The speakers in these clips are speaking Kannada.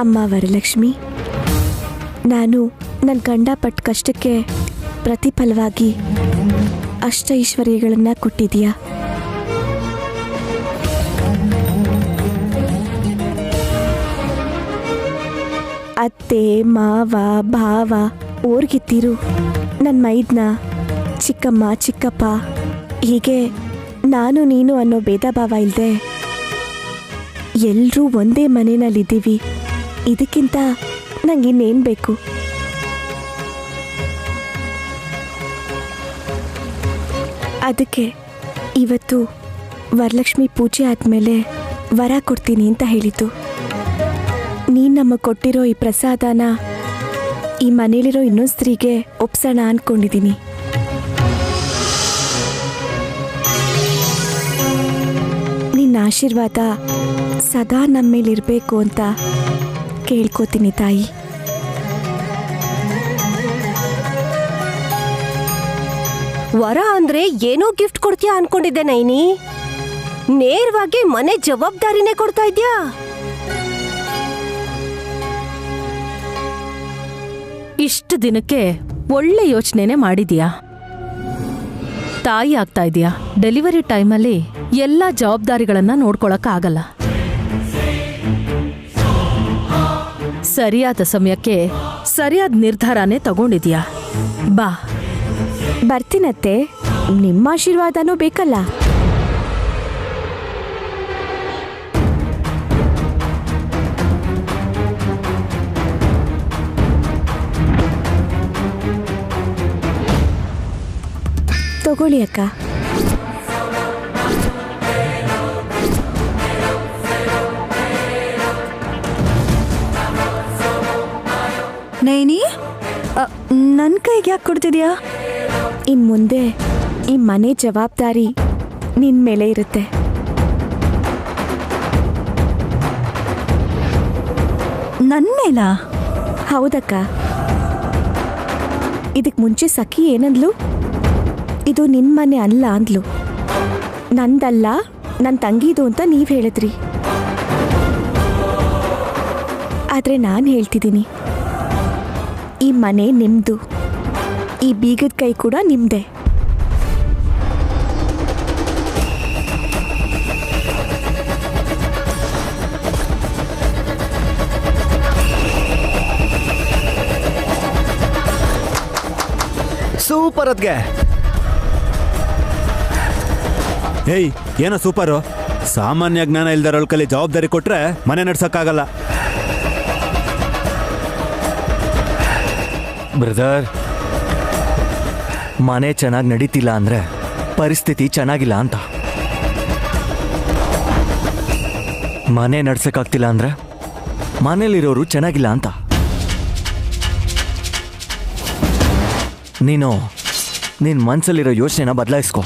ಅಮ್ಮ ವರಲಕ್ಷ್ಮಿ, ನಾನು ನನ್ನ ಗಂಡ ಪಟ್ಟ ಕಷ್ಟಕ್ಕೆ ಪ್ರತಿಫಲವಾಗಿ ಅಷ್ಟೈಶ್ವರ್ಯಗಳನ್ನು ಕೊಟ್ಟಿದೀಯಾ? ಅತ್ತೆ, ಮಾವ, ಭಾವ, ಓರ್ಗಿತ್ತೀರು, ನನ್ನ ಮೈದ್ನ, ಚಿಕ್ಕಮ್ಮ, ಚಿಕ್ಕಪ್ಪ, ಹೀಗೆ ನಾನು ನೀನು ಅನ್ನೋ ಭೇದ ಭಾವ ಇಲ್ಲದೆ ಎಲ್ಲರೂ ಒಂದೇ ಮನೆಯಲ್ಲಿದ್ದೀವಿ. ಇದಕ್ಕಿಂತ ನಂಗಿನ್ನೇನು ಬೇಕು? ಅದಕ್ಕೆ ಇವತ್ತು ವರಲಕ್ಷ್ಮಿ ಪೂಜೆ ಆದಮೇಲೆ ವರ ಕೊಡ್ತೀನಿ ಅಂತ ಹೇಳಿತು. ನೀನು ನಮಗೆ ಕೊಟ್ಟಿರೋ ಈ ಪ್ರಸಾದನ ಈ ಮನೇಲಿರೋ ಇನ್ನೊಂದು ಸ್ತ್ರೀಗೆ ಒಪ್ಸೋಣ ಅಂದ್ಕೊಂಡಿದ್ದೀನಿ. ನಿನ್ನ ಆಶೀರ್ವಾದ ಸದಾ ನಮ್ಮ ಮೇಲಿರಬೇಕು ಅಂತ ಕೇಳ್ಕೋತೀನಿ ತಾಯಿ. ವರ ಅಂದ್ರೆ ಏನೋ ಗಿಫ್ಟ್ ಕೊಡ್ತೀಯಾ ಅನ್ಕೊಂಡಿದ್ದೆ ನೈನಿ. ನೇರವಾಗಿ ಮನೆ ಜವಾಬ್ದಾರಿನೇ ಕೊಡ್ತಾ ಇದ್ಯಾ? ಇಷ್ಟು ದಿನಕ್ಕೆ ಒಳ್ಳೆ ಯೋಚನೆನೇ ಮಾಡಿದ್ಯಾ. ತಾಯಿ ಆಗ್ತಾ ಇದೀಯಾ. ಡೆಲಿವರಿ ಟೈಮಲ್ಲಿ ಎಲ್ಲ ಜವಾಬ್ದಾರಿಗಳನ್ನ ನೋಡ್ಕೊಳಕ್ಕಾಗಲ್ಲ. ಸರಿಯಾದ ಸಮಯಕ್ಕೆ ಸರಿಯಾದ ನಿರ್ಧಾರನೇ ತಗೊಂಡಿದ್ಯಾ. ಬಾ, ಬರ್ತೀನತ್ತೆ. ನಿಮ್ಮ ಆಶೀರ್ವಾದನೂ ಬೇಕಲ್ಲ. ತಗೊಳ್ಳಿ ಅಕ್ಕ. ನೈನಿ, ನನ್ನ ಕೈಗೆ ಯಾಕೆ ಕೊಡ್ತಿದ್ಯಾ? ಇನ್ನು ಮುಂದೆ ಈ ಮನೆ ಜವಾಬ್ದಾರಿ ನಿನ್ನ ಮೇಲೆ ಇರುತ್ತೆ. ನನ್ನ ಮೇಲ? ಹೌದಕ್ಕ. ಇದಕ್ಕೆ ಮುಂಚೆ ಸಖಿ ಏನಂದ್ಲು? ಇದು ನಿನ್ನ ಮನೆ ಅಲ್ಲ ಅಂದ್ಲು. ನಂದಲ್ಲ, ನನ್ನ ತಂಗಿದು ಅಂತ ನೀವು ಹೇಳಿದ್ರಿ. ಆದರೆ ನಾನು ಹೇಳ್ತಿದ್ದೀನಿ, ಈ ಮನೆ ನಿಮ್ಮದು, ಈ ಬೀಗದ ಕೈ ಕೂಡ ನಿಮ್ಮದೇ. ಸೂಪರ್ ಅದ್ಗೆ. ಏಯ್, ಏನೋ ಸೂಪರು. ಸಾಮಾನ್ಯ ಜ್ಞಾನ ಇಲ್ದಾರ ಕಲಿ ಜವಾಬ್ದಾರಿ ಕೊಟ್ರೆ ಮನೆ ನಡ್ಸಕ್ಕಾಗಲ್ಲ. ಬ್ರದರ್, ಮನೆ ಚೆನ್ನಾಗಿ ನಡೀತಿಲ್ಲ ಅಂದ್ರೆ ಪರಿಸ್ಥಿತಿ ಚೆನ್ನಾಗಿಲ್ಲ ಅಂತ. ಮನೆ ನಡ್ಸಕ್ಕಾಗ್ತಿಲ್ಲ ಅಂದ್ರೆ ಮನೇಲಿರೋರು ಚೆನ್ನಾಗಿಲ್ಲ ಅಂತ. ನೀನು ನಿನ್ನ ಮನಸ್ಸಲ್ಲಿರೋ ಯೋಚನೆನ ಬದಲಾಯಿಸ್ಕೊ.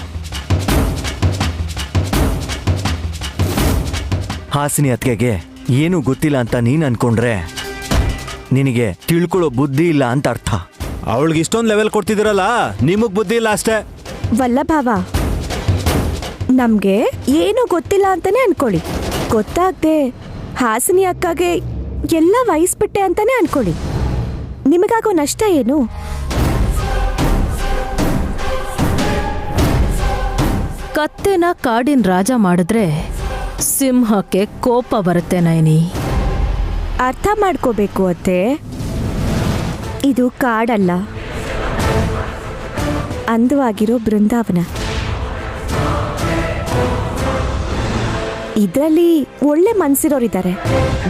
ಹಾಸಿನಿ ಅತ್ತಿಗೆಗೆ ಏನೂ ಗೊತ್ತಿಲ್ಲ ಅಂತ ನೀನು ಅನ್ಕೊಂಡ್ರೆ ನಿನಗೆ ತಿಳ್ಕೊಳ್ಳೋ ಬುದ್ಧಿ ಇಲ್ಲ ಅಂತ ಅರ್ಥ. ಅವಳಿಗೆ ಇಷ್ಟೊಂದು ಲೆವೆಲ್ ಕೊಡ್ತಿದ್ದೀರಲ್ಲ, ನಿಮಗ್ ಬುದ್ಧಿ ಇಲ್ಲ ಅಷ್ಟೇ. ವಲ್ಲಭಾವ, ನಮಗೆ ಏನೂ ಗೊತ್ತಿಲ್ಲ ಅಂತಾನೆ ಅನ್ಕೊಳ್ಳಿ. ಗೊತ್ತಾಗದೆ ಹಾಸಿನಿ ಅಕ್ಕಗೆ ಎಲ್ಲ ವಹಿಸ್ಬಿಟ್ಟೆ ಅಂತಾನೆ ಅನ್ಕೊಳ್ಳಿ. ನಿಮಗಾಗೋ ನಷ್ಟ ಏನು? ಕತ್ತೆನ ಕಾಡಿನ ರಾಜ ಮಾಡಿದ್ರೆ ಸಿಂಹಕ್ಕೆ ಕೋಪ ಬರುತ್ತೆ ನೈನಿ. ಅರ್ಥ ಮಾಡ್ಕೋಬೇಕು ಅತ್ತೆ. ಇದು ಕಾಡಲ್ಲ, ಅಂದವಾಗಿರೋ ಬೃಂದಾವನ. ಇದರಲ್ಲಿ ಒಳ್ಳೆ ಮನ್ಸಿರೋರಿದ್ದಾರೆ.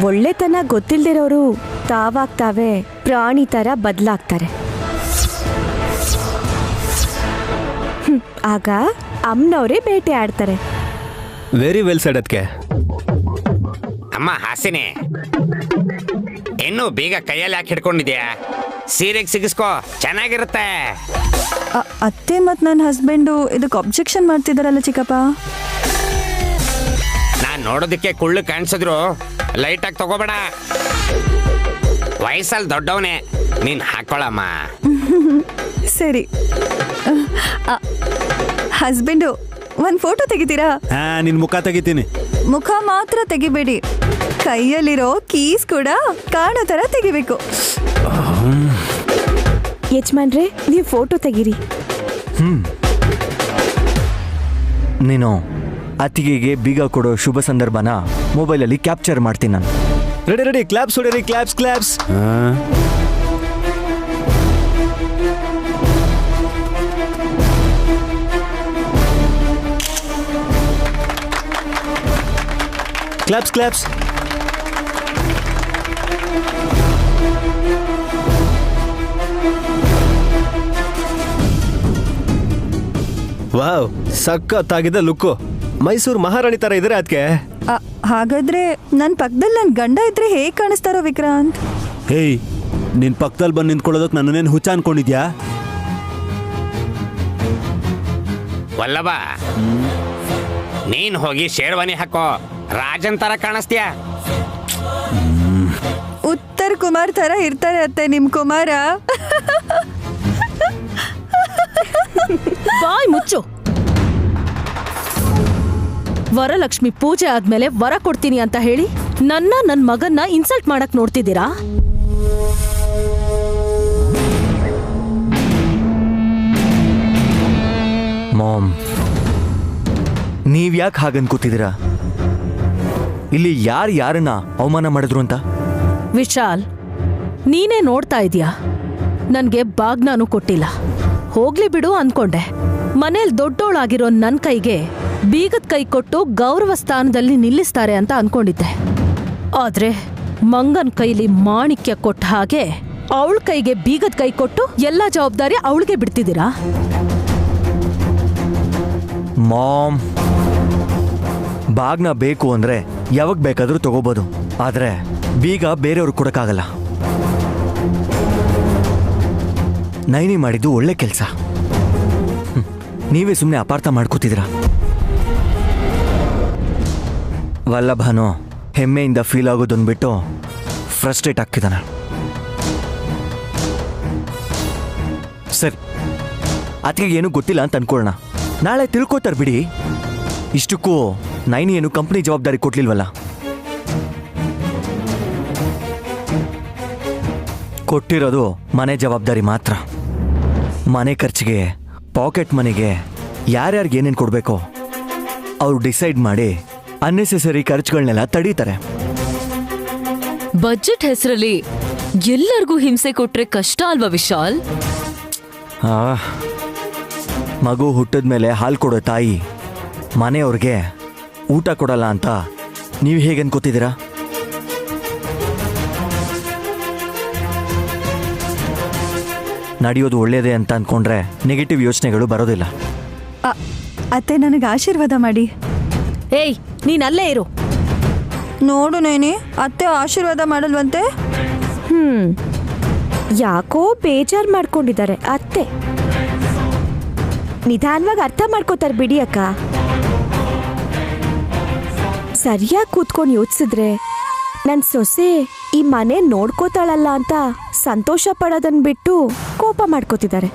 ಒಳ್ಳೆತನ ಗೊತ್ತಿಲ್ದಿರೋರು ತಾವಾಗ್ತಾವೆ ಪ್ರಾಣಿ ಥರ ಬದಲಾಗ್ತಾರೆ. ಆಗ ಅಮ್ಮನವರೇ ಬೇಟೆ ಆಡ್ತಾರೆ. ವೆರಿ ವೆಲ್ ಸೆಡ್ ಅದಕ್ಕೆ. ಅಮ್ಮ ಹಾಸಿನಿ, ಇನ್ನು ಬೀಗ ಕೈಯಲ್ಲಿ ಯಾಕೆ ಹಿಡ್ಕೊಂಡಿದ್ಯಾ? ಸೀರೆಗೆ ಸಿಗಿಸ್ಕೋ, ಚೆನ್ನಾಗಿರುತ್ತೆ. ಅತ್ತೆ ಮತ್ತು ನನ್ನ ಹಸ್ಬೆಂಡು ಇದಕ್ಕೆ ಅಬ್ಜೆಕ್ಷನ್ ಮಾಡ್ತಿದ್ದಾರಲ್ಲ ಚಿಕ್ಕಪ್ಪ. ನಾನು ನೋಡೋದಕ್ಕೆ ಕುಳ್ಳು ಕಾಣಿಸಿದ್ರು ಲೈಟಾಗಿ ತಗೋಬೇಡ. ವಯಸ್ಸಲ್ಲಿ ದೊಡ್ಡವನೇ, ನೀನು ಹಾಕೊಳ್ಳಮ್ಮ. ಸರಿ. ಹಸ್ಬೆಂಡು ಒಂದು ಫೋಟೋ ತೆಗಿತೀರಾ? ನಿನ್ ಮುಖ ತೆಗಿತೀನಿ. ಮುಖ ಮಾತ್ರ ತೆಗಿಬೇಡಿ, ಕೈಯಲ್ಲಿರೋ ಕೀಸ್ ಕೂಡ ಕಾಣೋ ತರ ತೆಗಿಬೇಕು. ಯಜಮಾನ್ರೆ ನೀವು ಫೋಟೋ ತೆಗೀರಿ. ನೀನು ಅತ್ತಿಗೆಗೆ ಬೀಗ ಕೊಡೋ ಶುಭ ಸಂದರ್ಭನ ಮೊಬೈಲಲ್ಲಿ ಕ್ಯಾಪ್ಚರ್ ಮಾಡ್ತೀನಿ ನಾನು. ರೆಡಿ ರೆಡಿ, ಕ್ಲಾಪ್ಸ್ ಹೊಡಿರಿ, claps claps. Claps claps. Wow, ಸಖತ್ತಾಗಿದೆ ಲುಕ್ಕು. ಮೈಸೂರು ಮಹಾರಾಣಿ ತರ ಇದ್ರೆ ಅದಕ್ಕೆ. ಹಾಗಾದ್ರೆ ನನ್ನ ಪಕ್ಕದಲ್ಲಿ ನನ್ನ ಗಂಡ ಇದ್ರೆ ಹೇಗೆ ಕಾಣಿಸ್ತಾರೋ ವಿಕ್ರಾಂತ್? ಹೇಯ್, ನಿನ್ ಪಕ್ಕದಲ್ಲಿ ಬಂದು ನಿಂತ್ಕೊಳ್ಳೋದಕ್ಕೆ ನನ್ನೇನು ಹುಚ್ಚ ಅನ್ಕೊಂಡಿದ್ಯಾ? ವಲ್ಲಭ, ನೀನ್ ಹೋಗಿ ಶೇರ್ವಾನಿ ಹಾಕೋ, ರಾಜನ್ ತರ ಕಾಣಿಸ್ತೀಯ. ಉತ್ತರ ಕುಮಾರ್ ತರ ಇರ್ತಾರೆ ಅತ್ತೆ ನಿಮ್ ಕುಮಾರ. ಬಾಯ್ ಮುಚ್ಚು. ವರಲಕ್ಷ್ಮಿ ಪೂಜೆ ಆದ್ಮೇಲೆ ವರ ಕೊಡ್ತೀನಿ ಅಂತ ಹೇಳಿ ನನ್ ಮಗನ್ನ ಇನ್ಸಲ್ಟ್ ಮಾಡಕ್ ನೋಡ್ತಿದ್ದೀರಾ? ಮಾಮ್, ನೀವ್ಯಾಕೆ ಹಾಗನ್ಕೋತಿದ್ದೀರಾ? ಇಲ್ಲಿ ಯಾರನ್ನ ಅವಮಾನ ಮಾಡಿದ್ರು ಅಂತ? ವಿಶಾಲ್, ನೀನೇ ನೋಡ್ತಾ ಇದೀಯಾ, ನನ್ಗೆ ಬಾಗ್ನಾನು ಕೊಟ್ಟಿಲ್ಲ. ಹೋಗ್ಲಿ ಬಿಡು ಅನ್ಕೊಂಡೆ. ಮನೇಲಿ ದೊಡ್ಡೋಳಾಗಿರೋ ನನ್ ಕೈಗೆ ಬೀಗದ ಕೈ ಕೊಟ್ಟು ಗೌರವ ಸ್ಥಾನದಲ್ಲಿ ನಿಲ್ಲಿಸ್ತಾರೆ ಅಂತ ಅನ್ಕೊಂಡಿದ್ದೆ. ಆದ್ರೆ ಮಂಗನ್ ಕೈಲಿ ಮಾಣಿಕ್ಯ ಕೊಟ್ಟ ಹಾಗೆ ಅವಳ ಕೈಗೆ ಬೀಗದ ಕೈ ಕೊಟ್ಟು ಎಲ್ಲ ಜವಾಬ್ದಾರಿ ಅವಳಿಗೆ ಬಿಡ್ತಿದ್ದೀರಾ? ಮಾಮ್, ಬಾಗ್ನ ಬೇಕು ಅಂದ್ರೆ ಯಾವಾಗ ಬೇಕಾದ್ರೂ ತಗೋಬಹುದು, ಆದ್ರೆ ಬೀಗ ಬೇರೆಯವ್ರು ಕೊಡಕ್ಕಾಗಲ್ಲ. ನೈನಿ ಮಾಡಿದ್ದು ಒಳ್ಳೆ ಕೆಲಸ. ನೀವೇ ಸುಮ್ಮನೆ ಅಪಾರ್ಥ ಮಾಡ್ಕೋತಿದ್ದೀರಾ. ವಲ್ಲಭನು ಹೆಮ್ಮೆಯಿಂದ ಫೀಲ್ ಆಗೋದನ್ನ ಬಿಟ್ಟು ಫ್ರಸ್ಟ್ರೇಟ್ ಆಗ್ತಿದ್ದಾನೆ. ಸರಿ, ಅದಕ್ಕೆ ಏನೂ ಗೊತ್ತಿಲ್ಲ ಅಂತ ಅನ್ಕೊಳ್ಳೋಣ. ನಾಳೆ ತಿಳ್ಕೊತಾರೆ ಬಿಡಿ. ಇಷ್ಟಕ್ಕೂ ನೈನಿ ಏನು ಕಂಪ್ನಿ ಜವಾಬ್ದಾರಿ ಕೊಡ್ಲಿಲ್ವಲ್ಲ. ಕೊಟ್ಟಿರೋದು ಮನೆ ಜವಾಬ್ದಾರಿ ಮಾತ್ರ. ಮನೆ ಖರ್ಚಿಗೆ, ಪಾಕೆಟ್ ಮನಿಗೆ ಯಾರ್ಯಾರಿಗೆ ಏನೇನು ಕೊಡಬೇಕೋ ಅವ್ರು ಡಿಸೈಡ್ ಮಾಡಿ ಅನ್ನೆಸೆಸರಿ ಖರ್ಚುಗಳನ್ನೆಲ್ಲ ತಡೀತಾರೆ. ಬಜೆಟ್ ಹೆಸರಲ್ಲಿ ಎಲ್ಲರಿಗೂ ಹಿಂಸೆ ಕೊಟ್ರೆ ಕಷ್ಟ ಅಲ್ವಾ ವಿಶಾಲ್? ಮಗು ಹುಟ್ಟಿದ್ಮೇಲೆ ಹಾಲು ಕೊಡೋ ತಾಯಿ ಮನೆಯವ್ರಿಗೆ ಊಟ ಕೊಡಲ್ಲ ಅಂತ ನೀವು ಹೇಗೆ ಅನ್ಕೋತಿದ್ದೀರಾ? ನಡೆಯೋದು ಒಳ್ಳೇದೇ ಅಂತ ಅನ್ಕೊಂಡ್ರೆ ನೆಗೆಟಿವ್ ಯೋಚನೆಗಳು ಬರೋದಿಲ್ಲ. ಅತ್ತೆ ನನಗೆ ಆಶೀರ್ವಾದ ಮಾಡಿ. ಏಯ್, ನೀನ್ ಅಲ್ಲೇ ಇರು. ನೋಡು ನೈನಿ, ಅತ್ತೆ ಆಶೀರ್ವಾದ ಮಾಡಲ್ವಂತೆ. ಯಾಕೋ ಬೇಜಾರ್ ಮಾಡ್ಕೊಂಡಿದ್ದಾರೆ ಅತ್ತೆ. ನಿಧಾನವಾಗಿ ಅರ್ಥ ಮಾಡ್ಕೋತಾರೆ ಬಿಡಿ ಅಕ್ಕ. ಸರಿಯಾಗಿ ಕೂತ್ಕೊಂಡು ಯೋಚಿಸಿದ್ರೆ ನನ್ನ ಸೊಸೆ ಈ ಮನೆ ನೋಡ್ಕೋತಾಳಲ್ಲ ಅಂತ ಸಂತೋಷ ಪಡೋದನ್ನ ಬಿಟ್ಟು ಕೋಪ ಮಾಡ್ಕೋತಿದ್ದಾರೆ.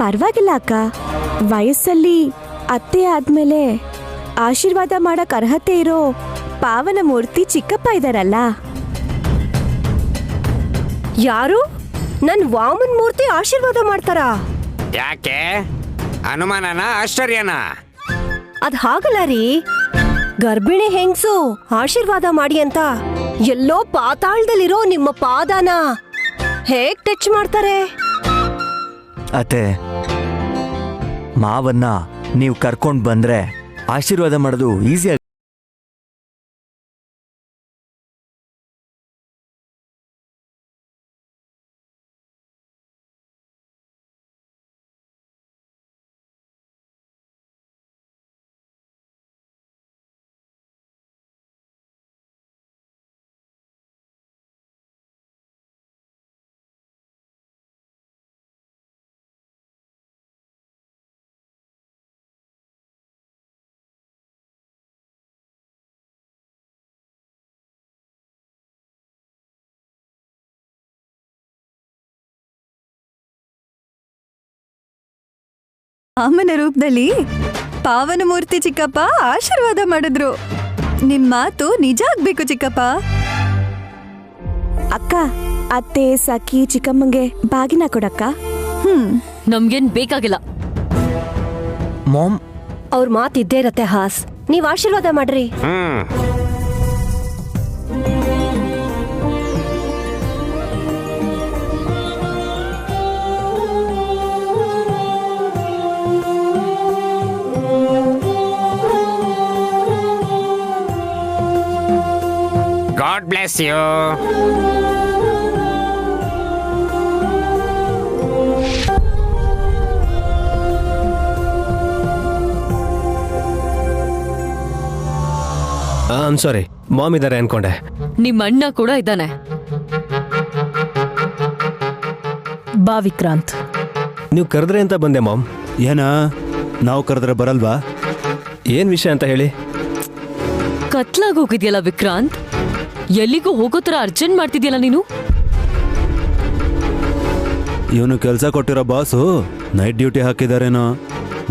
ಪರವಾಗಿಲ್ಲ ಅಕ್ಕ, ವಯಸ್ಸಲ್ಲಿ ಅತ್ತೆ ಆದ್ಮೇಲೆ ಆಶೀರ್ವಾದ ಮಾಡಕ್ ಅರ್ಹತೆ ಇರೋ ಪಾವನ ಮೂರ್ತಿ ಚಿಕ್ಕಪ್ಪ ಇದಾರಲ್ಲ. ಯಾರು? ನನ್ ವಾಮನ್ ಮೂರ್ತಿ ಆಶೀರ್ವಾದ ಮಾಡ್ತಾರಾ? ಯಾಕೆ? ಅನುಮಾನನ ಆಶ್ಚರ್ಯನ? ಅದ್ ಹಾಗಲ್ಲ ರೀ, ಗರ್ಭಿಣಿ ಹೆಂಗ್ಸು ಆಶೀರ್ವಾದ ಮಾಡಿ ಅಂತ ಎಲ್ಲೋ ಪಾತಾಳದಲ್ಲಿರೋ ನಿಮ್ಮ ಪಾದನ ಹೇಗ್ ಟಚ್ ಮಾಡ್ತಾರೆ? ಅತ್ತೆ, ಮಾವನ್ನ ನೀವು ಕರ್ಕೊಂಡು ಬಂದ್ರೆ ಆಶೀರ್ವಾದ ಮಾಡೋದು ಈಸಿ. ಅಮ್ಮನ ರೂಪದಲ್ಲಿ ಪಾವನ ಮೂರ್ತಿ ಚಿಕ್ಕಪ್ಪ ಆಶೀರ್ವಾದ ಮಾಡಿದ್ರು. ನಿಮ್ ಮಾತು ನಿಜ ಆಗ್ಬೇಕು ಚಿಕ್ಕಪ್ಪ. ಅಕ್ಕ, ಅತ್ತೆ ಸಖಿ ಚಿಕ್ಕಮ್ಮಂಗೆ ಬಾಗಿನ ಕೊಡಕ್ಕ. ನಮ್ಗೇನ್ ಬೇಕಾಗಿಲ್ಲ. ಮಾಮ್, ಅವ್ರ ಮಾತು ಇದ್ದೇ ಇರತ್ತೆ ಹಾಸ್. ನೀವ್ ಆಶೀರ್ವಾದ ಮಾಡ್ರಿ. God bless you. I'm sorry, ma'am ಇದ್ದಾರೆ ಅನ್ಕೊಂಡೆ. ನಿಮ್ ಅಣ್ಣ ಕೂಡ ಇದ್ದಾನೆ. ಬಾ ವಿಕ್ರಾಂತ್. ನೀವು ಕರೆದ್ರೆ ಅಂತ ಬಂದೆ ಮಾಮ್. ಏನ ನಾವು ಕರೆದ್ರೆ ಬರಲ್ವಾ? ಏನ್ ವಿಷಯ ಅಂತ ಹೇಳಿ. ಕತ್ಲಾಗೋಗಿದ್ಯಲ್ಲ ವಿಕ್ರಾಂತ್, ಎಲ್ಲಿಗೂ ಹೋಗೋ ತರ ಅರ್ಜೆಂಟ್ ಮಾಡ್ತಿದ್ಯಲ್ಲ ನೀನು. ಇವನು ಕೆಲಸ ಕೊಟ್ಟಿರೋ ಬಾಸು ನೈಟ್ ಡ್ಯೂಟಿ ಹಾಕಿದಾರೇನೋ.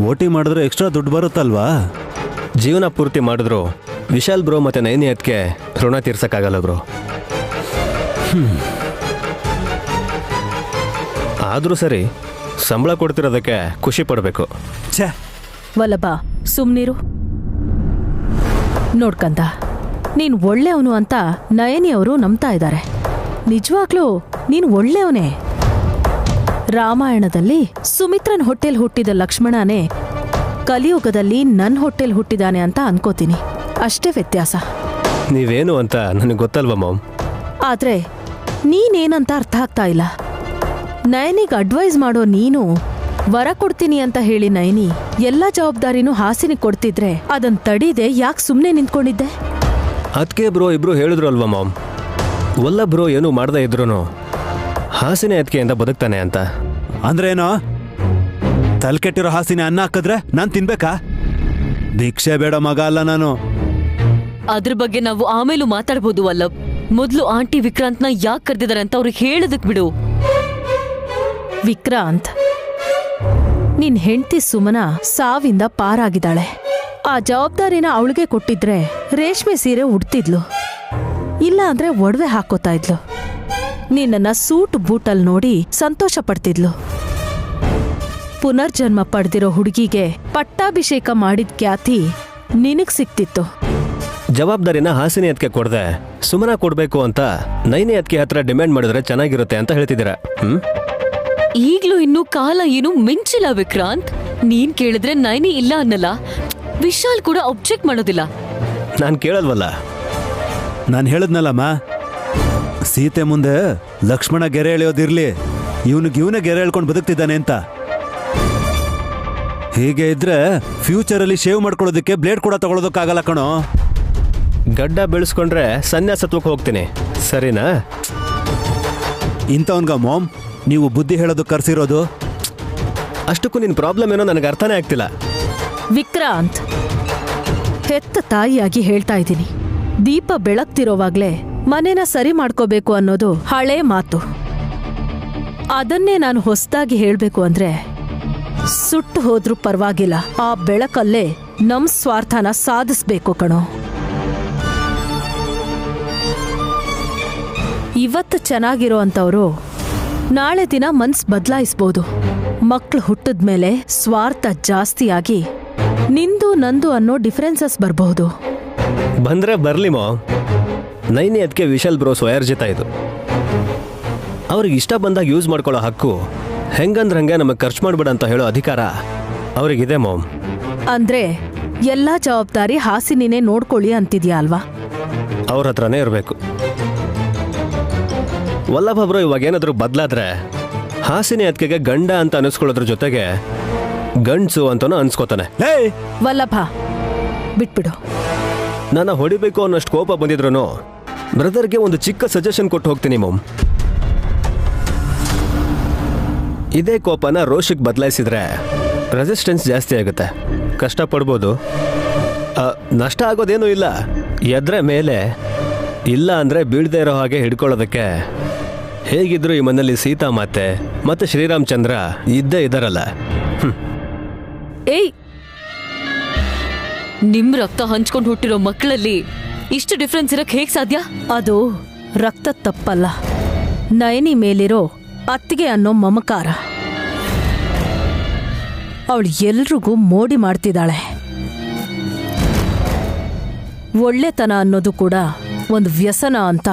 ಓಟಿ ಮಾಡಿದ್ರೆ ಎಕ್ಸ್ಟ್ರಾ ದುಡ್ಡು ಬರುತ್ತಲ್ವಾ? ಜೀವನ ಪೂರ್ತಿ ಮಾಡಿದ್ರು ವಿಶಾಲ್ ಬ್ರೋ ಮತ್ತೆ ನೈನಿ ಅದಕ್ಕೆ ಋಣ ತೀರ್ಸಕ್ಕಾಗಲ್ಲ ಬ್ರೋ. ಆದ್ರೂ ಸರಿ, ಸಂಬಳ ಕೊಡ್ತಿರೋದಕ್ಕೆ ಖುಷಿ ಪಡಬೇಕು. ಛೇ, ವಲ್ಲಭ ಸುಮ್ನಿರು. ನೋಡ್ಕಂದ, ನೀನ್ ಒಳ್ಳೆಯವನು ಅಂತ ನಯನಿ ಅವರು ನಂಬ್ತಾ ಇದ್ದಾರೆ. ನಿಜವಾಗ್ಲೂ ನೀನ್ ಒಳ್ಳೆಯವನೇ. ರಾಮಾಯಣದಲ್ಲಿ ಸುಮಿತ್ರನ್ ಹೊಟ್ಟೆಲ್ ಹುಟ್ಟಿದ ಲಕ್ಷ್ಮಣನೇ ಕಲಿಯುಗದಲ್ಲಿ ನನ್ ಹೊಟ್ಟೆಲ್ ಹುಟ್ಟಿದಾನೆ ಅಂತ ಅನ್ಕೋತೀನಿ. ಅಷ್ಟೇ ವ್ಯತ್ಯಾಸ. ನೀವೇನು ಅಂತ ನನಗೆ ಗೊತ್ತಲ್ವಾ ಮಾಮ್. ಆದ್ರೆ ನೀನೇನಂತ ಅರ್ಥ ಆಗ್ತಾ ಇಲ್ಲ. ನಯನಿಗೆ ಅಡ್ವೈಸ್ ಮಾಡೋ ನೀನು ವರ ಕೊಡ್ತೀನಿ ಅಂತ ಹೇಳಿ ನಯನಿ ಎಲ್ಲ ಜವಾಬ್ದಾರಿನೂ ಹಾಸಿನಿಗೆ ಕೊಡ್ತಿದ್ರೆ ಅದನ್ ತಡೀದೆ ಯಾಕೆ ಸುಮ್ಮನೆ ನಿಂತ್ಕೊಂಡಿದ್ದೆ? ಅದಕ್ಕೆ ಬ್ರೋ ಇಬ್ರು ಹೇಳಿದ್ರು ಅಲ್ವಾ ಮಾಮ್, ಒಲ್ಲ ಬ್ರೋ ಏನು ಮಾಡ್ದೇ ಇದ್ರು ಹಾಸಿನ ಅದಕ್ಕೆಯಿಂದ ಬದುಕ್ತಾನೆ ಅಂತ. ಅಂದ್ರೇನೋ ತಲೆ ಕೆಟ್ಟಿರೋ ಹಾಸಿನ ಅನ್ನ ಹಾಕಿದ್ರೆ ನಾನ್ ತಿನ್ಬೇಕಾ? ಭಿಕ್ಷೆ ಬೇಡ ಮಗ ಅಲ್ಲ ನಾನು. ಅದ್ರ ಬಗ್ಗೆ ನಾವು ಆಮೇಲೂ ಮಾತಾಡ್ಬೋದು ವಲ್ಲಭ್. ಮೊದ್ಲು ಆಂಟಿ ವಿಕ್ರಾಂತ್ನ ಯಾಕೆ ಕರೆದಿದ್ದಾರೆ ಅಂತ ಅವ್ರಿಗೆ ಹೇಳದಕ್ ಬಿಡು. ವಿಕ್ರಾಂತ್, ನಿನ್ ಹೆಂಡ್ತಿ ಸುಮನ ಸಾವಿಂದ ಪಾರಾಗಿದ್ದಾಳೆ. ಆ ಜವಾಬ್ದಾರಿನ ಅವಳಿಗೆ ಕೊಟ್ಟಿದ್ರೆ ರೇಷ್ಮೆ ಸೀರೆ ಉಡ್ತಿದ್ಲು, ಇಲ್ಲ ಅಂದ್ರೆ ಒಡವೆ ಹಾಕೋತಾ ಇದ್ಲು. ನಿನ್ನ ಸೂಟ್ ಬೂಟಲ್ ನೋಡಿ ಸಂತೋಷ ಪಡ್ತಿದ್ಲು. ಪುನರ್ಜನ್ಮ ಪಡೆದಿರೋ ಹುಡುಗಿಗೆ ಪಟ್ಟಾಭಿಷೇಕ ಮಾಡಿದ ಖ್ಯಾತಿ ನಿನಗ್ ಸಿಕ್ತಿತ್ತು. ಜವಾಬ್ದಾರಿನ ಹಾಸಿನಿ ಅದಕ್ಕೆ ಕೊಡದೆ ಸುಮನ ಕೊಡ್ಬೇಕು ಅಂತ ನೈನಿ ಅದಕ್ಕೆ ಹತ್ರ ಡಿಮ್ಯಾಂಡ್ ಮಾಡಿದ್ರೆ ಚೆನ್ನಾಗಿರುತ್ತೆ ಅಂತ ಹೇಳ್ತಿದ್ದೀರಾ? ಈಗ್ಲೂ ಇನ್ನೂ ಕಾಲ ಏನು ಮಿಂಚಿಲ್ಲ ವಿಕ್ರಾಂತ್. ನೀನ್ ಕೇಳಿದ್ರೆ ನೈನಿ ಇಲ್ಲ ಅನ್ನಲ್ಲ, ವಿಶಾಲ್ ಕೂಡ ಒಬ್ಜೆಕ್ಟ್ ಮಾಡೋದಿಲ್ಲ. ನಾನು ಕೇಳಲ್ವಲ್ಲ. ನಾನು ಹೇಳದ್ನಲ್ಲಮ್ಮ, ಸೀತೆ ಮುಂದೆ ಲಕ್ಷ್ಮಣ ಗೆರೆ ಎಳೆಯೋದಿರ್ಲಿ, ಇವನೇ ಗೆರೆ ಎಳ್ಕೊಂಡು ಬದುಕ್ತಿದ್ದಾನೆ ಅಂತ. ಹೀಗೆ ಇದ್ರೆ ಫ್ಯೂಚರಲ್ಲಿ ಶೇವ್ ಮಾಡ್ಕೊಳ್ಳೋದಕ್ಕೆ ಬ್ಲೇಡ್ ಕೂಡ ತಗೊಳ್ಳೋದಕ್ಕಾಗಲ್ಲ ಕಣೋ. ಗಡ್ಡ ಬೆಳೆಸ್ಕೊಂಡ್ರೆ ಸನ್ಯಾಸತ್ವಕ್ಕೆ ಹೋಗ್ತೀನಿ, ಸರಿನಾ? ಇಂಥವನ್ಗ ಮಾಮ್ ನೀವು ಬುದ್ಧಿ ಹೇಳೋದು ಕರ್ಸಿರೋದು? ಅಷ್ಟಕ್ಕೂ ನಿನ್ನ ಪ್ರಾಬ್ಲಮ್ ಏನೋ ನನಗೆ ಅರ್ಥನೇ ಆಗ್ತಿಲ್ಲ. ವಿಕ್ರಾಂತ್, ಹೆತ್ತ ತಾಯಿಯಾಗಿ ಹೇಳ್ತಾ ಇದ್ದೀನಿ, ದೀಪ ಬೆಳಗ್ತಿರೋವಾಗ್ಲೇ ಮನೇನ ಸರಿ ಮಾಡ್ಕೋಬೇಕು ಅನ್ನೋದು ಹಳೇ ಮಾತು. ಅದನ್ನೇ ನಾನು ಹೊಸದಾಗಿ ಹೇಳ್ಬೇಕು ಅಂದ್ರೆ, ಸುಟ್ಟು ಹೋದ್ರೂ ಪರವಾಗಿಲ್ಲ, ಆ ಬೆಳಕಲ್ಲೇ ನಮ್ ಸ್ವಾರ್ಥನ ಸಾಧಿಸ್ಬೇಕು ಕಣೋ. ಇವತ್ತು ಚೆನ್ನಾಗಿರೋ ಅಂತವ್ರು ನಾಳೆ ದಿನ ಮನ್ಸ್ ಬದಲಾಯಿಸ್ಬೋದು. ಮಕ್ಳು ಹುಟ್ಟಿದ್ಮೇಲೆ ಸ್ವಾರ್ಥ ಜಾಸ್ತಿಯಾಗಿ ನಿಂದು ನಂದು ಅನ್ನೋ ಡಿಫರೆನ್ಸಸ್ ಬರಬಹುದು. ಬಂದ್ರೆ ಬರ್ಲಿ ಮಾ. ನೈನಿ ಅದಕ್ಕೆ ವಿಶಾಲ್ ಬ್ರೋ ಸ್ವಯರ್ಜಿತ ಇದು. ಅವ್ರಿಗೆ ಇಷ್ಟ ಬಂದಾಗ ಯೂಸ್ ಮಾಡ್ಕೊಳ್ಳೋ ಹಕ್ಕು, ಹೆಂಗಂದ್ರೆ ಹಂಗೆ ನಮಗೆ ಖರ್ಚು ಮಾಡ್ಬೇಡ ಅಂತ ಹೇಳೋ ಅಧಿಕಾರ ಅವ್ರಿಗಿದೆ ಮಾಮ್. ಅಂದ್ರೆ ಎಲ್ಲಾ ಜವಾಬ್ದಾರಿ ಹಾಸಿನಿನೇ ನೋಡ್ಕೊಳ್ಳಿ ಅಂತಿದ್ಯಾ ಅಲ್ವಾ? ಅವ್ರ ಹತ್ರನೇ ಇರಬೇಕು. ವಲ್ಲಭ ಬ್ರೋ ಇವಾಗ ಏನಾದರೂ ಬದಲಾದ್ರೆ ಹಾಸಿನಿ ಅದಕ್ಕೆ ಗಂಡ ಅಂತ ಅನಿಸ್ಕೊಳ್ಳೋದ್ರ ಜೊತೆಗೆ ಗಂಡ್ಸು ಅಂತನೂ ಅನ್ಸ್ಕೋತಾನೆ. ವಲ್ಲಭ ಬಿಟ್ಬಿಡು. ನನ್ನ ಹೊಡಿಬೇಕು ಅನ್ನೋಷ್ಟು ಕೋಪ ಬಂದಿದ್ರು ಬ್ರದರ್ಗೆ ಒಂದು ಚಿಕ್ಕ ಸಜೆಷನ್ ಕೊಟ್ಟು ಹೋಗ್ತೀನಿ ಮಾಮ್. ಇದೇ ಕೋಪನ ರೋಷಕ್ಕೆ ಬದಲಾಯಿಸಿದ್ರೆ ರೆಸಿಸ್ಟೆನ್ಸ್ ಜಾಸ್ತಿ ಆಗುತ್ತೆ, ಕಷ್ಟಪಡ್ಬೋದು, ನಷ್ಟ ಆಗೋದೇನೂ ಇಲ್ಲ. ಎದ್ರೆ ಮೇಲೆ, ಇಲ್ಲ ಅಂದರೆ ಬೀಳದೇ ಇರೋ ಹಾಗೆ ಹಿಡ್ಕೊಳ್ಳೋದಕ್ಕೆ ಹೇಗಿದ್ರು ಈ ಮನೇಲಿ ಸೀತಾ ಮಾತೆ ಮತ್ತೆ ಶ್ರೀರಾಮಚಂದ್ರ ಇದ್ದೇ ಇದ್ದಾರಲ್ಲ. ಏಯ್, ನಿಮ್ ರಕ್ತ ಹಂಚ್ಕೊಂಡು ಹುಟ್ಟಿರೋ ಮಕ್ಕಳಲ್ಲಿ ಇಷ್ಟು ಡಿಫ್ರೆನ್ಸ್ ಇರಕ್ ಹೇಗ್ ಸಾಧ್ಯ? ಅದು ರಕ್ತ ತಪ್ಪಲ್ಲ, ನಯನಿ ಮೇಲಿರೋ ಅತ್ತಿಗೆ ಅನ್ನೋ ಮಮಕಾರ. ಅವಳು ಎಲ್ರಿಗೂ ಮೋಡಿ ಮಾಡ್ತಿದ್ದಾಳೆ. ಒಳ್ಳೆತನ ಅನ್ನೋದು ಕೂಡ ಒಂದು ವ್ಯಸನ ಅಂತ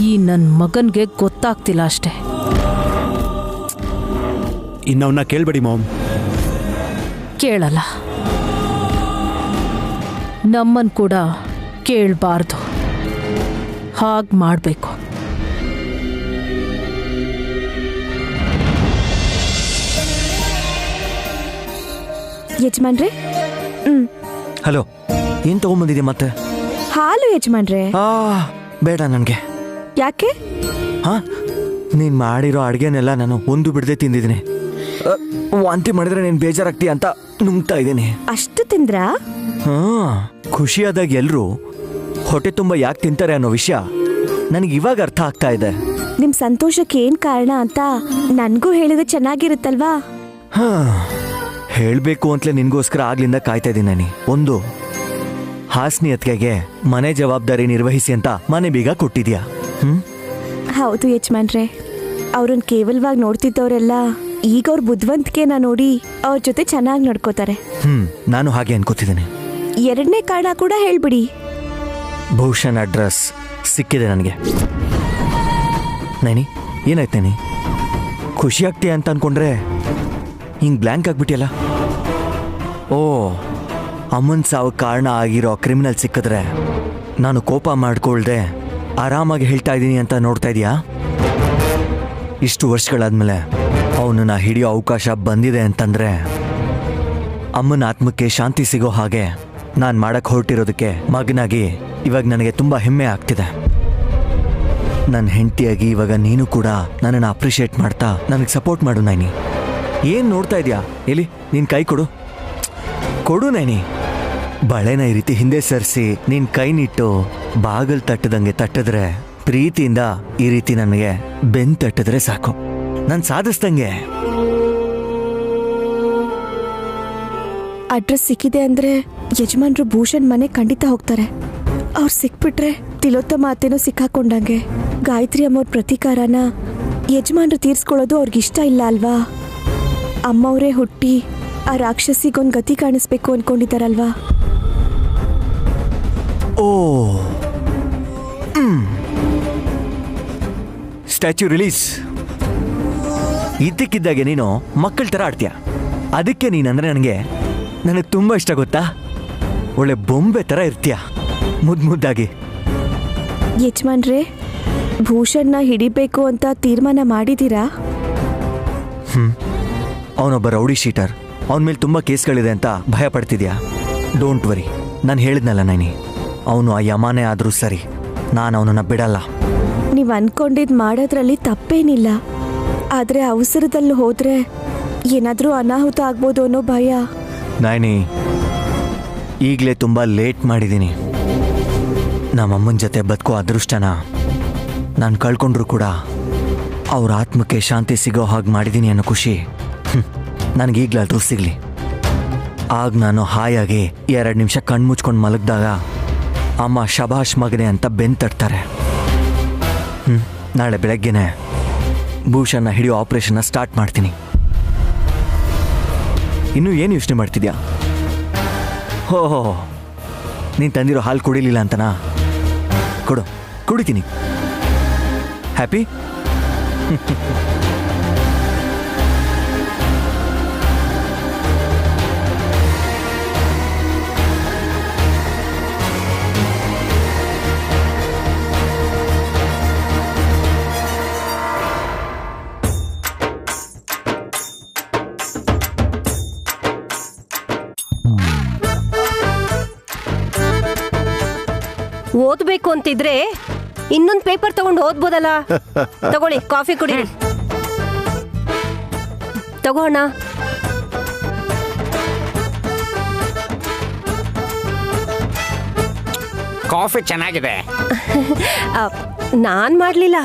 ಈ ನನ್ನ ಮಗನ್ಗೆ ಗೊತ್ತಾಗ್ತಿಲ್ಲ ಅಷ್ಟೆ. ಇನ್ನವನ್ನ ಕೇಳ್ಬೇಡಿ ಮಾಮ್. ಕೇಳಲ್ಲ, ನಮ್ಮನ್ ಕೂಡ ಕೇಳಬಾರ್ದು. ಹಾಗ್ ಮಾಡಬೇಕು. ಯಜಮಾನ್ರೆ. ಹಲೋ, ಏನ್ ತಗೊಂಬಂದಿದ್ಯಾ ಮತ್ತೆ? ಹಾಲು ಯಜಮಾನ್ರೆ. ಬೇಡ ನನಗೆ. ಯಾಕೆ? ಹಾ, ನೀನ್ ಮಾಡಿರೋ ಅಡ್ಗೆನೆಲ್ಲ ನಾನು ಒಂದು ಬಿಡದೆ ತಿಂದಿದ್ದೀನಿ. ವಾಂತಿ ಮಾಡಿದ್ರೆ ನೀನ್ ಬೇಜಾರಾಗ್ತೀಯ ಅಂತ ನುಂಗ್ತಾ ಇದ್ದೀನಿ. ಅಷ್ಟು ತಿಂದ್ರಾ? ಹಾ, ಖುಷಿಯಾದಾಗ ಎಲ್ರು ಹೊಟ್ಟೆ ತುಂಬ ಯಾಕೆ ತಿಂತಾರೆ ಅನ್ನೋ ವಿಷಯ ನನಗೆ ಇವಾಗ ಅರ್ಥ ಆಗ್ತಾ ಇದೆ. ನಿಮ್ ಸಂತೋಷಕ್ಕೆ ಏನ್ ಕಾರಣ ಅಂತ ನನ್ಗೂ ಹೇಳಿದ್ರೆ ಚೆನ್ನಾಗಿರುತ್ತಲ್ವಾ? ಹಾ, ಹೇಳ್ಬೇಕು ಅಂತಲೇ ನಿನ್ಗೋಸ್ಕರ ಆಗ್ಲಿಂದ ಕಾಯ್ತಾ ಇದ್ದೀನಿ ನಾನಿ. ಒಂದು, ಹಾಸ್ನಿ ಅತ್ತಿಗೆಗೆ ಮನೆ ಜವಾಬ್ದಾರಿ ನಿರ್ವಹಿಸಿ ಅಂತ ಮನೆ ಬೀಗ ಕೊಟ್ಟಿದ್ಯಾ. ಹೌದು ಯಜಮಾನ್ರೆ. ಅವ್ರನ್ನ ಕೇವಲವಾಗಿ ನೋಡ್ತಿದ್ದವರೆಲ್ಲ ಈಗ ಅವ್ರ ಬುದ್ಧಿವಂತಿಕೆನ ನೋಡಿ ಅವ್ರ ಜೊತೆ ಚೆನ್ನಾಗಿ ನಡ್ಕೋತಾರೆ. ನಾನು ಹಾಗೆ ಅನ್ಕೋತಿದ್ದೇನೆ. ಎರಡನೇ ಕಾರಣ ಕೂಡ ಹೇಳ್ಬಿಡಿ. ಭೂಷಣ್ ಅಡ್ರೆಸ್ ಸಿಕ್ಕಿದೆ ನನಗೆ. ನೈನಿ, ಏನಾಯ್ತು ನೈನಿ? ಖುಷಿ ಆಗ್ತೀಯ ಅಂತ ಅನ್ಕೊಂಡ್ರೆ ಹಿಂಗ್ ಬ್ಲ್ಯಾಂಕ್ ಆಗ್ಬಿಟ್ಟಿಯಲ್ಲ. ಓ, ಅಮ್ಮನ್ ಸಾವು ಕಾರಣ ಆಗಿರೋ ಕ್ರಿಮಿನಲ್ ಸಿಕ್ಕಿದ್ರೆ ನಾನು ಕೋಪ ಮಾಡ್ಕೊಳ್ದೆ ಆರಾಮಾಗಿ ಹೇಳ್ತಾ ಇದ್ದೀನಿ ಅಂತ ನೋಡ್ತಾ ಇದೀಯಾ? ಇಷ್ಟು ವರ್ಷಗಳಾದ್ಮೇಲೆ ಅವನನ್ನ ಹಿಡಿಯೋ ಅವಕಾಶ ಬಂದಿದೆ ಅಂತಂದ್ರೆ ಅಮ್ಮನ ಆತ್ಮಕ್ಕೆ ಶಾಂತಿ ಸಿಗೋ ಹಾಗೆ ನಾನು ಮಾಡಕ್ ಹೊರಟಿರೋದಕ್ಕೆ ಮಗನಾಗಿ ಇವಾಗ ನನಗೆ ತುಂಬಾ ಹೆಮ್ಮೆ ಆಗ್ತಿದೆ. ನನ್ನ ಹೆಂಡತಿಯಾಗಿ ಇವಾಗ ನೀನು ಕೂಡ ನನ್ನನ್ನು ಅಪ್ರಿಷಿಯೇಟ್ ಮಾಡ್ತಾ ನನಗೆ ಸಪೋರ್ಟ್ ಮಾಡು ನೈನಿ. ಏನ್ ನೋಡ್ತಾ ಇದೆಯಾ? ಎಲ್ಲಿ ನಿನ್ ಕೈ ಕೊಡು. ಕೊಡು ನೈನಿ. ಬಳೆನ ಈ ರೀತಿ ಹಿಂದೆ ಸರಿಸಿ ನಿನ್ ಕೈ ನಿಟ್ಟು ಬಾಗಲ್ ತಟ್ಟದಂಗೆ ತಟ್ಟಿದ್ರೆ, ಪ್ರೀತಿಯಿಂದ ಈ ರೀತಿ ನನಗೆ ಬೆನ್ ತಟ್ಟಿದ್ರೆ ಸಾಕು, ನಾನು ಸಾಧಿಸ್ದಂಗೆ. ಅಡ್ರೆಸ್ ಸಿಕ್ಕಿದೆ ಅಂದ್ರೆ ಯಜಮಾನ್ರು ಭೂಷಣ್ ಮನೆ ಖಂಡಿತ ಹೋಗ್ತಾರೆ. ಅವ್ರು ಸಿಕ್ಬಿಟ್ರೆ ತಿಲೋತ್ತಮ ಅತ್ತೇನೋ ಸಿಕ್ಕಾಕೊಂಡಂಗೆ. ಗಾಯತ್ರಿ ಅಮ್ಮವ್ರ ಪ್ರತೀಕಾರನ ಯಜಮಾನ್ರು ತೀರ್ಸ್ಕೊಳ್ಳೋದು ಅವ್ರಿಗಿಷ್ಟ ಇಲ್ಲ ಅಲ್ವಾ? ಅಮ್ಮವರೇ ಹುಟ್ಟಿ ಆ ರಾಕ್ಷಸಿಗೊಂದು ಗತಿ ಕಾಣಿಸ್ಬೇಕು ಅನ್ಕೊಂಡಿದ್ದಾರಲ್ವಾ? ಓ, ಸ್ಟ್ಯಾಚ್ಯೂ ರಿಲೀಸ್. ಇದ್ದಕ್ಕಿದ್ದಾಗೆ ನೀನು ಮಕ್ಕಳ ಥರ ಆಡ್ತೀಯ. ಅದಕ್ಕೆ ನೀನಂದ್ರೆ ನನಗೆ ತುಂಬ ಇಷ್ಟ ಗೊತ್ತಾ? ಒಳ್ಳೆ ಬೊಂಬೆ ಥರ ಇರ್ತೀಯ, ಮುದ್ದಾಗಿ. ಯಜಮಾನ್ರೆ, ಭೂಷಣ್ನ ಹಿಡಿಬೇಕು ಅಂತ ತೀರ್ಮಾನ ಮಾಡಿದ್ದೀರಾ? ಅವನೊಬ್ಬ ರೌಡಿ ಶೀಟರ್. ಅವನ ಮೇಲೆ ತುಂಬ ಕೇಸ್ಗಳಿದೆ ಅಂತ ಭಯ ಪಡ್ತಿದ್ಯಾ? ಡೋಂಟ್ ವರಿ, ನಾನು ಹೇಳಿದ್ನಲ್ಲ ನೈನಿ, ಅವನು ಆ ಯಮಾನೇ ಆದರೂ ಸರಿ, ನಾನು ಅವನನ್ನು ಬಿಡಲ್ಲ. ನೀವು ಅನ್ಕೊಂಡಿದ್ದು ಮಾಡೋದ್ರಲ್ಲಿ ತಪ್ಪೇನಿಲ್ಲ. ಆದರೆ ಅವಸರದಲ್ಲಿ ಹೋದ್ರೆ ಏನಾದರೂ ಅನಾಹುತ ಆಗ್ಬೋದು ಅನ್ನೋ ಭಯ. ನೈನಿ, ಈಗಲೇ ತುಂಬ ಲೇಟ್ ಮಾಡಿದ್ದೀನಿ. ನಮ್ಮಮ್ಮನ ಜೊತೆ ಬದುಕೋ ಅದೃಷ್ಟನ ನಾನು ಕಳ್ಕೊಂಡ್ರು ಕೂಡ ಅವ್ರ ಆತ್ಮಕ್ಕೆ ಶಾಂತಿ ಸಿಗೋ ಹಾಗೆ ಮಾಡಿದ್ದೀನಿ ಅನ್ನೋ ಖುಷಿ ನನಗೀಗಲಾದ್ರೂ ಸಿಗಲಿ. ಆಗ ನಾನು ಹಾಯಾಗಿ 2 ನಿಮಿಷ ಕಣ್ಮುಚ್ಕೊಂಡು ಮಲಗಿದಾಗ ಅಮ್ಮ ಶಬಾಷ್ ಮಗನೆ ಅಂತ ಬೆನ್ ತಟ್ತಾರೆ. ನಾಳೆ ಬೆಳಗ್ಗೆನೆ ಭೂಷಣ್ನ ಹಿಡಿಯೋ ಆಪರೇಷನ್ನ ಸ್ಟಾರ್ಟ್ ಮಾಡ್ತೀನಿ. ಇನ್ನೂ ಏನು ಯೋಚನೆ ಮಾಡ್ತಿದ್ಯಾ? ಹೋ, ನೀನು ತಂದಿರೋ ಹಾಲು ಕುಡಿಲಿಲ್ಲ ಅಂತನಾ? ಕುಡಿತೀನಿ. ಹ್ಯಾಪಿ? ಓದ್ಬೇಕು ಅಂತಿದ್ರೆ ಇನ್ನೊಂದು ಪೇಪರ್ ತಗೊಂಡು ಓದ್ಬೋದಲ್ಲ. ತಗೊಳ್ಳಿ, ಕಾಫಿ ಕುಡಿ. ತಗೋಣ. ಕಾಫಿ ಚೆನ್ನಾಗಿದೆ. ನಾನ್ ಮಾಡ್ಲಿಲ್ಲ,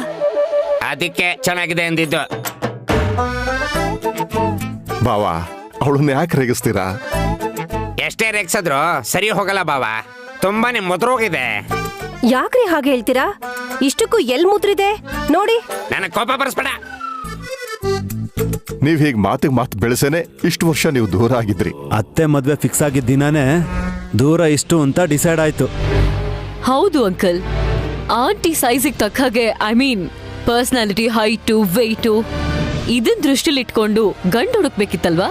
ಅದಕ್ಕೆ ಚೆನ್ನಾಗಿದೆ ಅಂದಿದ್ದು. ಬಾವಾ, ಅವಳನ್ನ ಯಾಕೆ ರೇಗಿಸ್ತೀರಾ? ಎಷ್ಟೇ ರೇಗ್ಸಿದ್ರು ಸರಿ ಹೋಗಲ್ಲ ಬಾವ, ತುಂಬಾನೇ ಮುದ್ರೋಗಿದೆ. ಯಾಕ್ರಿ ಹಾಗೆ ಹೇಳ್ತೀರಾ? ಇಷ್ಟಕ್ಕೂ ಎಲ್ ಮುದ್ರಿದೆ ನೋಡಿ. ನನಗೆ ಕೋಪ ಬರ್ಸ್ಬೇಡ. ನೀವ್ ಹೀಗ್ ಮಾತಿಗೆ ಮಾತು ಬೆಳೆಸೇನೆ ಇಷ್ಟು ವರ್ಷ ನೀವು ದೂರ ಆಗಿದ್ರಿ. ಅತ್ತೆ ಮದ್ವೆ ಫಿಕ್ಸ್ ಆಗಿದ್ದ ದಿನಾನೇ ದೂರ ಇಷ್ಟು ಅಂತ ಡಿಸೈಡ್ ಆಯ್ತು. ಹೌದು ಅಂಕಲ್, ಆಂಟಿ ಸೈಜಿಗೆ ತಕ್ಕ ಹಾಗೆ I mean personality, height, weight ಇದನ್ ದೃಷ್ಟಿಲಿಟ್ಕೊಂಡು ಗಂಡು ಹುಡುಕ್ಬೇಕಿತ್ತಲ್ವಾ?